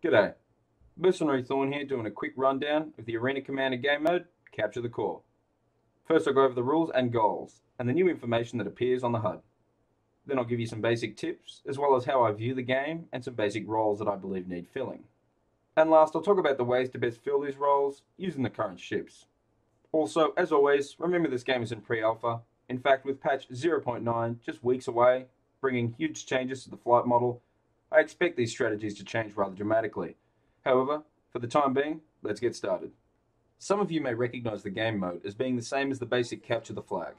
G'day, Mercenary Thorrn here doing a quick rundown of the Arena Commander game mode, Capture the Core. First I'll go over the rules and goals, and the new information that appears on the HUD. Then I'll give you some basic tips, as well as how I view the game and some basic roles that I believe need filling. And last I'll talk about the ways to best fill these roles using the current ships. Also, as always, remember this game is in pre-alpha. In fact, with patch 0.9 just weeks away, bringing huge changes to the flight model, I expect these strategies to change rather dramatically. However, for the time being, let's get started. Some of you may recognize the game mode as being the same as the basic Capture the Flag.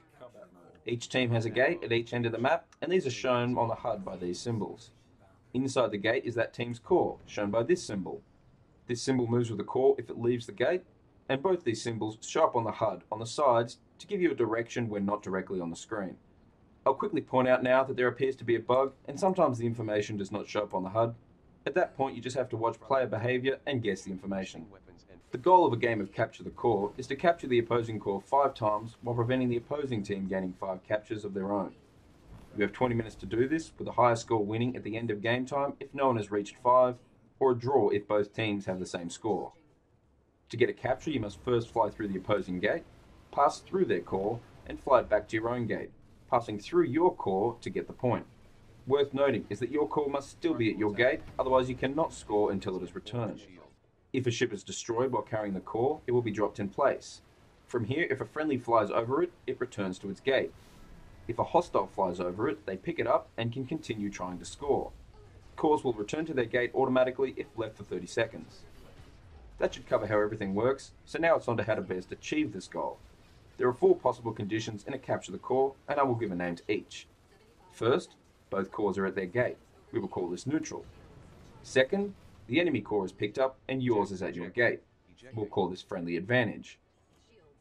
Each team has a gate at each end of the map, and these are shown on the HUD by these symbols. Inside the gate is that team's core, shown by this symbol. This symbol moves with the core if it leaves the gate, and both these symbols show up on the HUD on the sides to give you a direction when not directly on the screen. I'll quickly point out now that there appears to be a bug, and sometimes the information does not show up on the HUD. At that point, you just have to watch player behavior and guess the information. The goal of a game of Capture the Core is to capture the opposing core 5 times while preventing the opposing team gaining 5 captures of their own. You have 20 minutes to do this, with the highest score winning at the end of game time if no one has reached 5, or a draw if both teams have the same score. To get a capture, you must first fly through the opposing gate, pass through their core, and fly it back to your own gate, passing through your core to get the point. Worth noting is that your core must still be at your gate, otherwise you cannot score until it is returned. If a ship is destroyed while carrying the core, it will be dropped in place. From here, if a friendly flies over it, it returns to its gate. If a hostile flies over it, they pick it up and can continue trying to score. Cores will return to their gate automatically if left for 30 seconds. That should cover how everything works, so now it's on to how to best achieve this goal. There are 4 possible conditions in a Capture the Core, and I will give a name to each. First, both cores are at their gate. We will call this neutral. Second, the enemy core is picked up and yours is at your gate. We'll call this friendly advantage.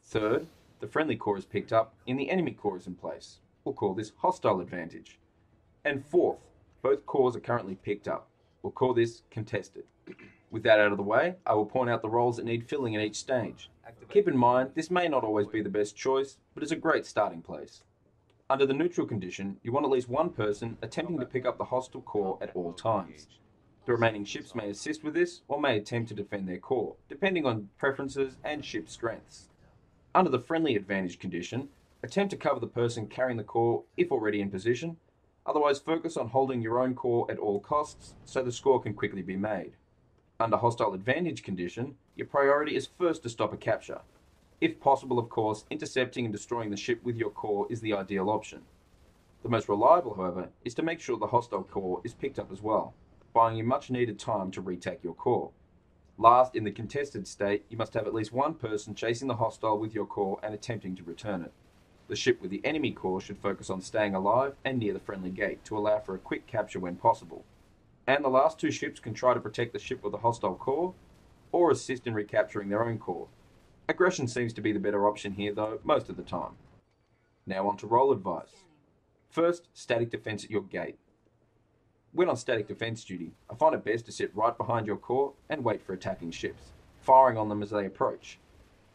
Third, the friendly core is picked up and the enemy core is in place. We'll call this hostile advantage. And fourth, both cores are currently picked up. We'll call this contested. With that out of the way, I will point out the roles that need filling in each stage. Keep in mind, this may not always be the best choice, but is a great starting place. Under the neutral condition, you want at least one person attempting to pick up the hostile core at all times. The remaining ships may assist with this, or may attempt to defend their core, depending on preferences and ship strengths. Under the friendly advantage condition, attempt to cover the person carrying the core if already in position, otherwise focus on holding your own core at all costs so the score can quickly be made. Under hostile advantage condition, your priority is first to stop a capture. If possible, of course, intercepting and destroying the ship with your core is the ideal option. The most reliable, however, is to make sure the hostile core is picked up as well, buying you much needed time to retake your core. Last, in the contested state, you must have at least one person chasing the hostile with your core and attempting to return it. The ship with the enemy core should focus on staying alive and near the friendly gate to allow for a quick capture when possible. And the last 2 ships can try to protect the ship with a hostile core, or assist in recapturing their own core. Aggression seems to be the better option here though, most of the time. Now on to role advice. First, static defense at your gate. When on static defense duty, I find it best to sit right behind your core and wait for attacking ships, firing on them as they approach.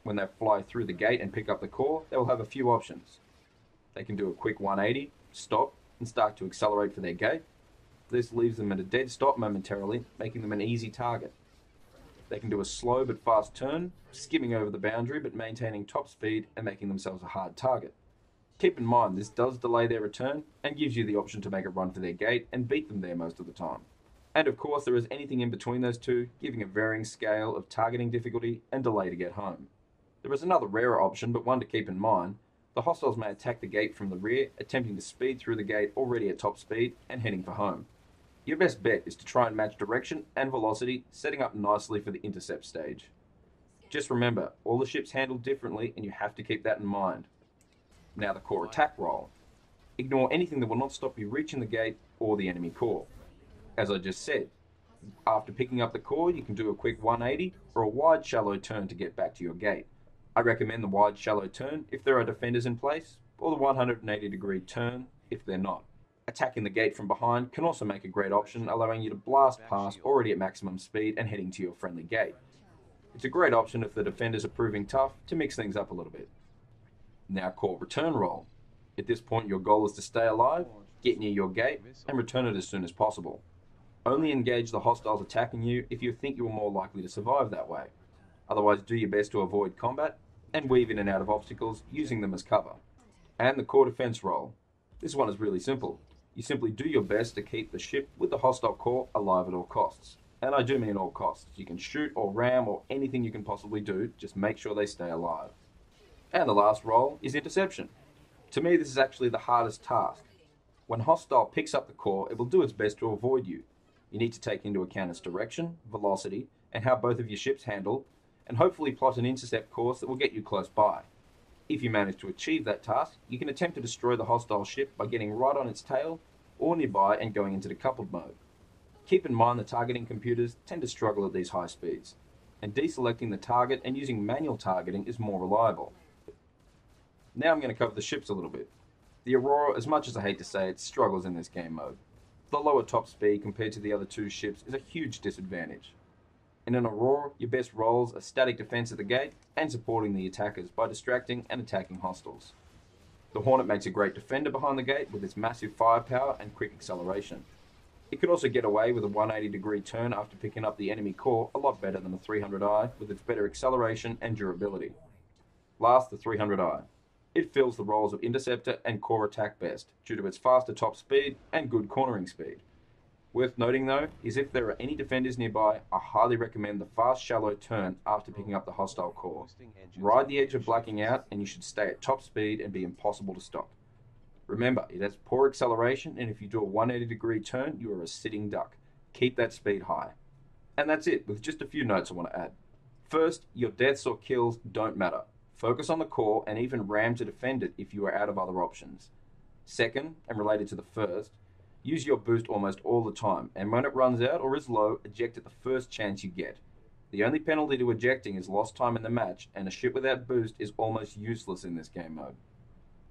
When they fly through the gate and pick up the core, they will have a few options. They can do a quick 180, stop, and start to accelerate for their gate. This leaves them at a dead stop momentarily, making them an easy target. They can do a slow but fast turn, skimming over the boundary but maintaining top speed and making themselves a hard target. Keep in mind this does delay their return and gives you the option to make a run for their gate and beat them there most of the time. And of course there is anything in between those two, giving a varying scale of targeting difficulty and delay to get home. There is another rarer option, but one to keep in mind. The hostiles may attack the gate from the rear, attempting to speed through the gate already at top speed and heading for home. Your best bet is to try and match direction and velocity, setting up nicely for the intercept stage. Just remember, all the ships handle differently and you have to keep that in mind. Now the core attack role. Ignore anything that will not stop you reaching the gate or the enemy core. As I just said, after picking up the core you can do a quick 180 or a wide shallow turn to get back to your gate. I recommend the wide shallow turn if there are defenders in place, or the 180-degree turn if they're not. Attacking the gate from behind can also make a great option, allowing you to blast past already at maximum speed and heading to your friendly gate. It's a great option if the defenders are proving tough to mix things up a little bit. Now core return role. At this point your goal is to stay alive, get near your gate, and return it as soon as possible. Only engage the hostiles attacking you if you think you are more likely to survive that way. Otherwise, do your best to avoid combat and weave in and out of obstacles using them as cover. And the core defense role. This one is really simple. You simply do your best to keep the ship with the hostile core alive at all costs. And I do mean all costs. You can shoot or ram or anything you can possibly do, just make sure they stay alive. And the last role is interception. To me, this is actually the hardest task. When hostile picks up the core, it will do its best to avoid you. You need to take into account its direction, velocity, and how both of your ships handle, and hopefully plot an intercept course that will get you close by. If you manage to achieve that task, you can attempt to destroy the hostile ship by getting right on its tail or nearby and going into decoupled mode. Keep in mind the targeting computers tend to struggle at these high speeds, and deselecting the target and using manual targeting is more reliable. Now I'm going to cover the ships a little bit. The Aurora, as much as I hate to say it, struggles in this game mode. The lower top speed compared to the other two ships is a huge disadvantage. In an Aurora, your best roles are static defense at the gate and supporting the attackers by distracting and attacking hostiles. The Hornet makes a great defender behind the gate with its massive firepower and quick acceleration. It could also get away with a 180-degree turn after picking up the enemy core a lot better than the 300i with its better acceleration and durability. Last, the 300i. It fills the roles of interceptor and core attack best due to its faster top speed and good cornering speed. Worth noting though is if there are any defenders nearby, I highly recommend the fast shallow turn after picking up the hostile core. Ride the edge of blacking out and you should stay at top speed and be impossible to stop. Remember, it has poor acceleration and if you do a 180-degree turn, you are a sitting duck. Keep that speed high. And that's it, with just a few notes I want to add. First, your deaths or kills don't matter. Focus on the core and even ram to defend it if you are out of other options. Second, and related to the first, use your boost almost all the time, and when it runs out or is low, eject at the first chance you get. The only penalty to ejecting is lost time in the match, and a ship without boost is almost useless in this game mode.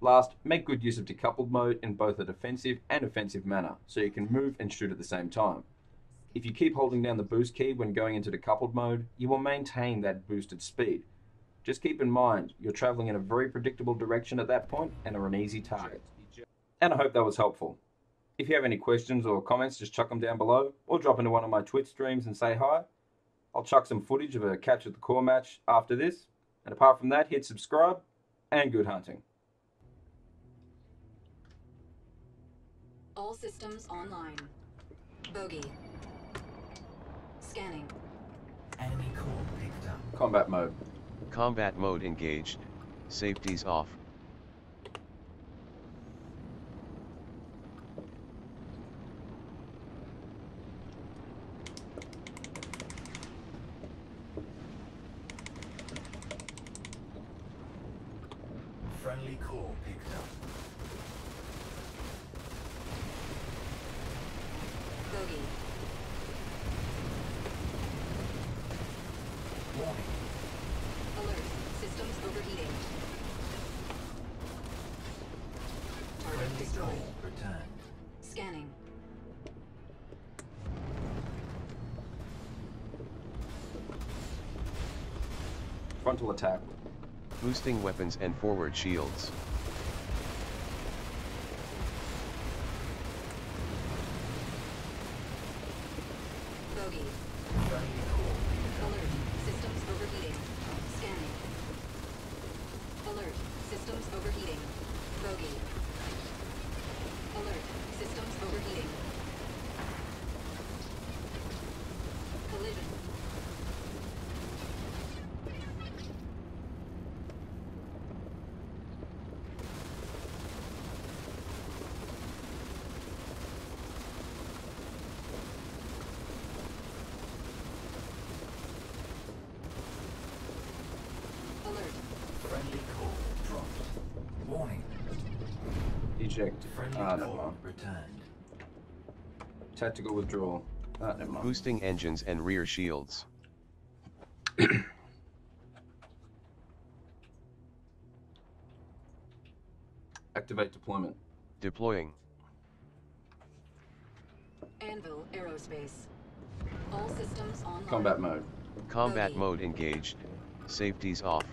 Last, make good use of decoupled mode in both a defensive and offensive manner, so you can move and shoot at the same time. If you keep holding down the boost key when going into decoupled mode, you will maintain that boosted speed. Just keep in mind, you're traveling in a very predictable direction at that point and are an easy target. And I hope that was helpful. If you have any questions or comments, just chuck them down below or drop into one of my Twitch streams and say hi. I'll chuck some footage of a catch at the core match after this. And apart from that, hit subscribe and good hunting. All systems online. Bogey. Scanning. Enemy core picked up. Combat mode. Combat mode engaged. Safeties off. Friendly core picked up. Bogey. Warning. Alert. Systems overheating. Target Friendly destroyed. core returned. Scanning. Frontal attack. Boosting weapons and forward shields. Bogey. Friendly core picked up. Alert. Systems overheating. Scanning. Alert. Systems overheating. Bogey. Alert. Systems overheating. Collision. Alert. Friendly core dropped. Warning. Eject. Friendly Never core mind. returned. Tactical withdrawal. Never mind. Boosting engines and rear shields. Activate deployment. Deploying. Anvil Aerospace. All systems online. Combat mode. Combat Bogey. mode engaged. Safeties off.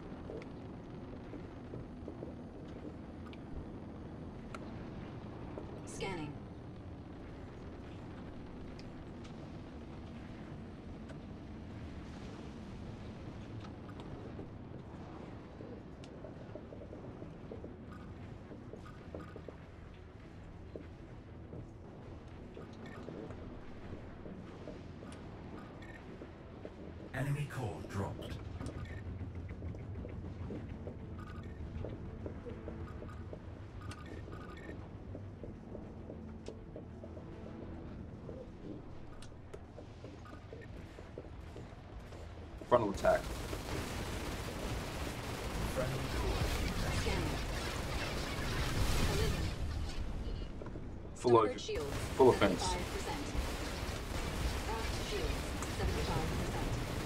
Scanning. Enemy core dropped. Frontal attack. Friendly core picked up. Scanning. Collision. Full Starboard shields. full offense. 75%. Aft shields. 75%.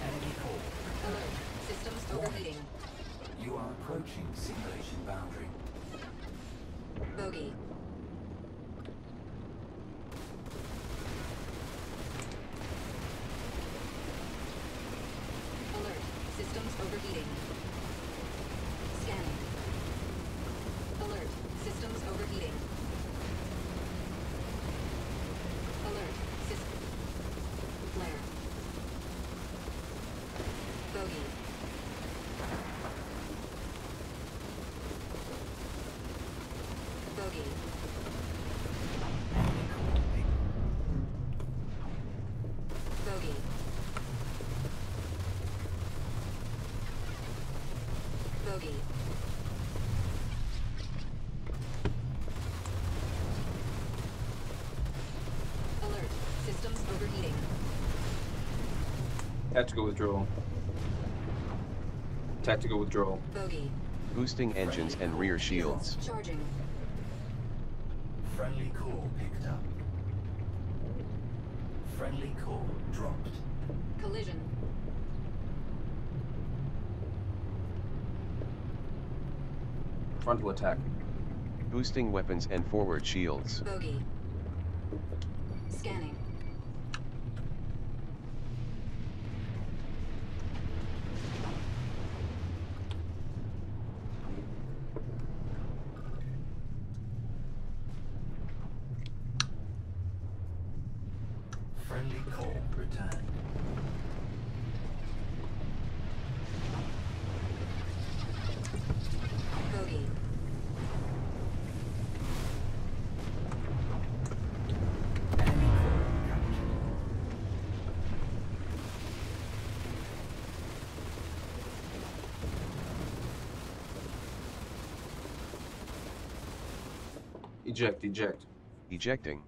Enemy core. Alert. Systems overheating. You are approaching simulation boundary. Bogey. Alert. Systems overheating. Scanning. Alert. Systems overheating. Alert. System. Flare. Bogey. Bogey. Enemy core picked. Bogey. Bogey. Alert. Systems overheating. Tactical withdrawal. Tactical withdrawal. Bogey. Boosting engines and rear shields. Charging. Friendly core picked up. Friendly core dropped. Collision. Frontal attack. Boosting weapons and forward shields. Bogey. Scanning. Friendly core returned. Bogey. Enemy core captured. Eject, eject. Ejecting.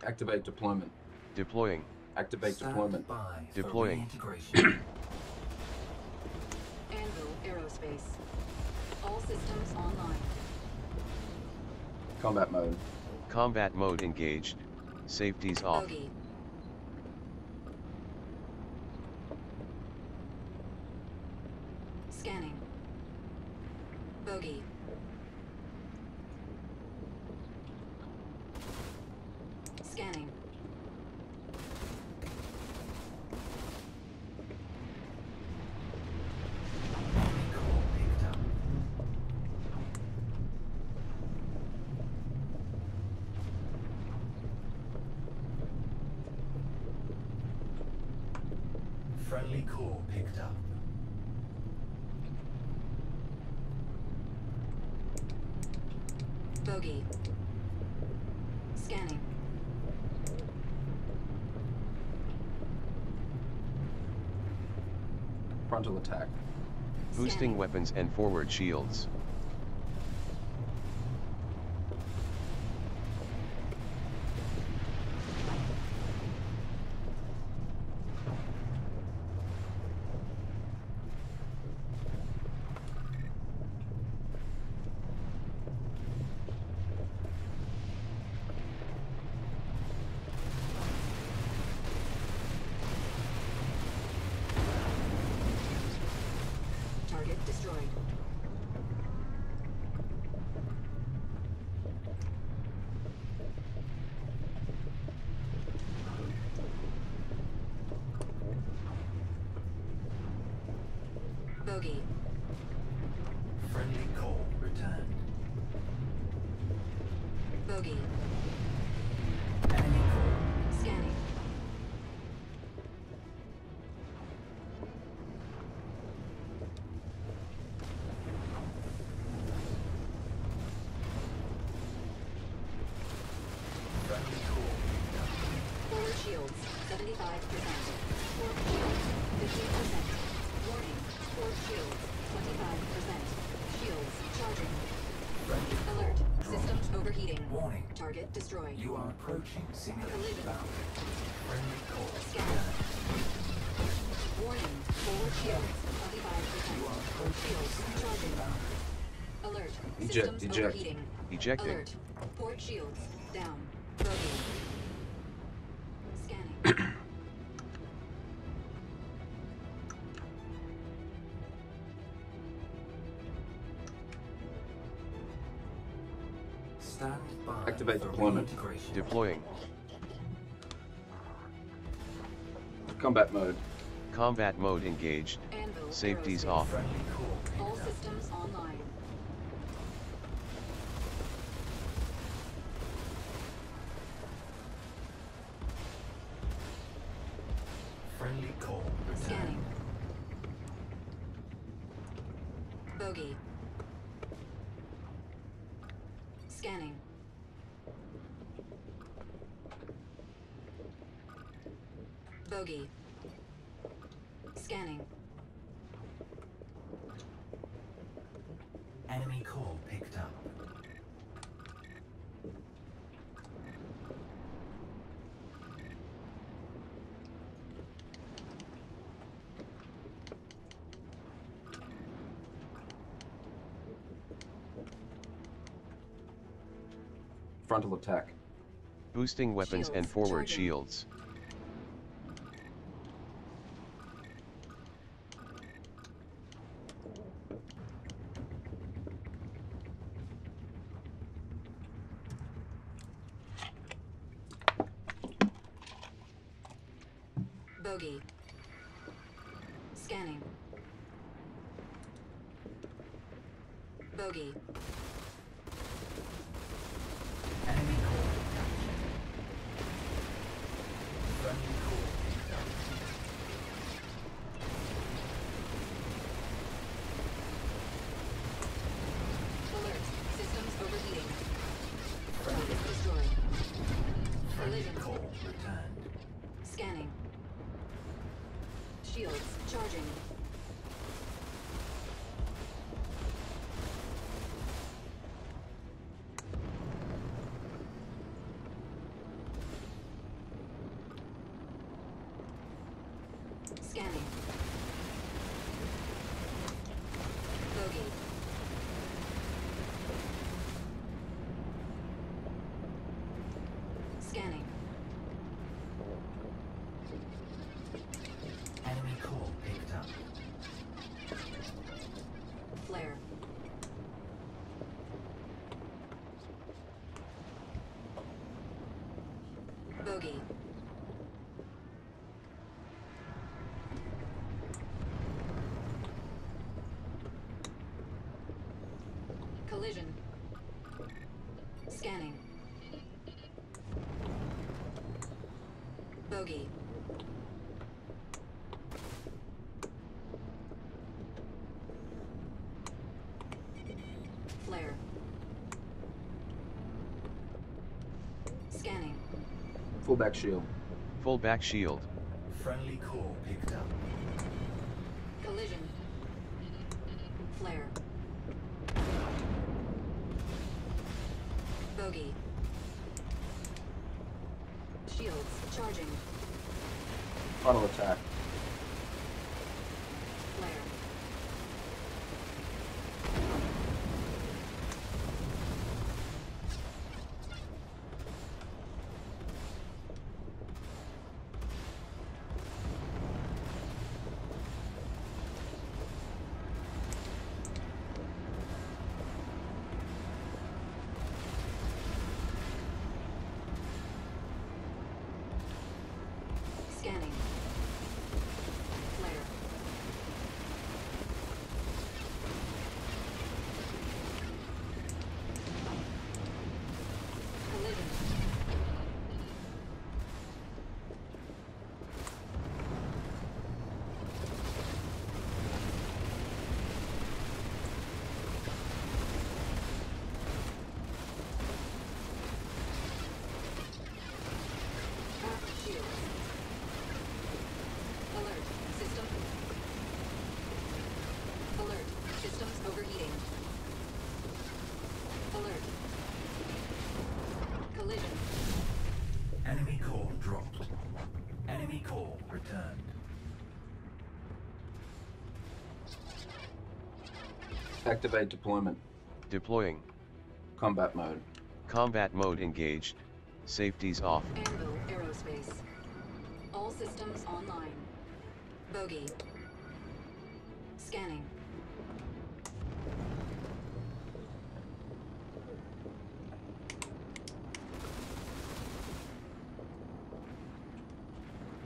Activate deployment. Deploying. Activate Stand deployment. by for Deploying. reintegration. Anvil Aerospace. All systems online. Combat mode. Combat mode engaged. Safeties off. Bogey. Scanning. Bogey. Scanning. Enemy core picked up. Friendly core picked up. Bogey. Scanning. Frontal attack. Boosting Scanning. weapons and forward shields. Target destroyed. Bogey. Friendly core returned. Bogey. Enemy core. Scanning. Warning. Target destroyed. You are approaching simulated Collision. boundary. Friendly core Scan. returned. Warning. Forward shields. 25%. You are approaching Shields simulated charging. boundary. Alert. Eject, Systems eject. overheating. Ejecting. Alert. Port shields down. Bogey. Scanning. Stand by. Activate for deployment. reintegration. Deploying. Combat mode. Combat mode engaged. Anvil. Safeties aerospace. off. Friendly core picked All up. systems online. Friendly core returned. Scanning. Bogey. Scanning. Bogey. Scanning. Enemy core picked up. Frontal attack. Boosting weapons and Shields forward charging. shields. Bogey. Scanning. Bogey. Enemy core captured. Friendly core picked up. Alert. Systems overheating. Friendly, Target destroyed. friendly Collision. core returned. Scanning. Shields charging. Scanning. Bogey. Scanning. Enemy core picked up. Flare. Bogey. Collision. Scanning. Bogey. Flare. Scanning. Fullback shield. Full back shield. Friendly core picked up. Collision. Flare. Bogey. Shields charging. Frontal attack. Flare. Scanning. Activate deployment. Deploying. Combat mode. Combat mode engaged. Safeties off. Anvil Aerospace. All systems online. Bogey. Scanning.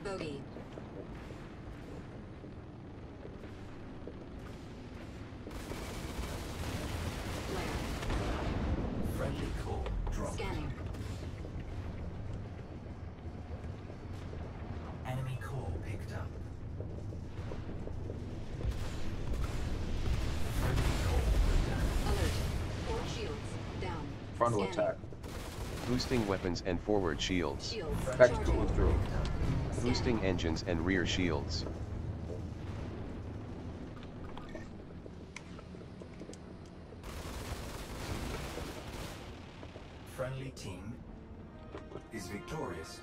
Bogey. Flare. Friendly core dropped. Scanning. Enemy core picked up. Friendly core returned. Alert. Port shields down. Frontal Scanning. attack. Boosting weapons and forward shields. Shields Tactical charging. withdrawal. Boosting engines and rear shields. Friendly team is victorious.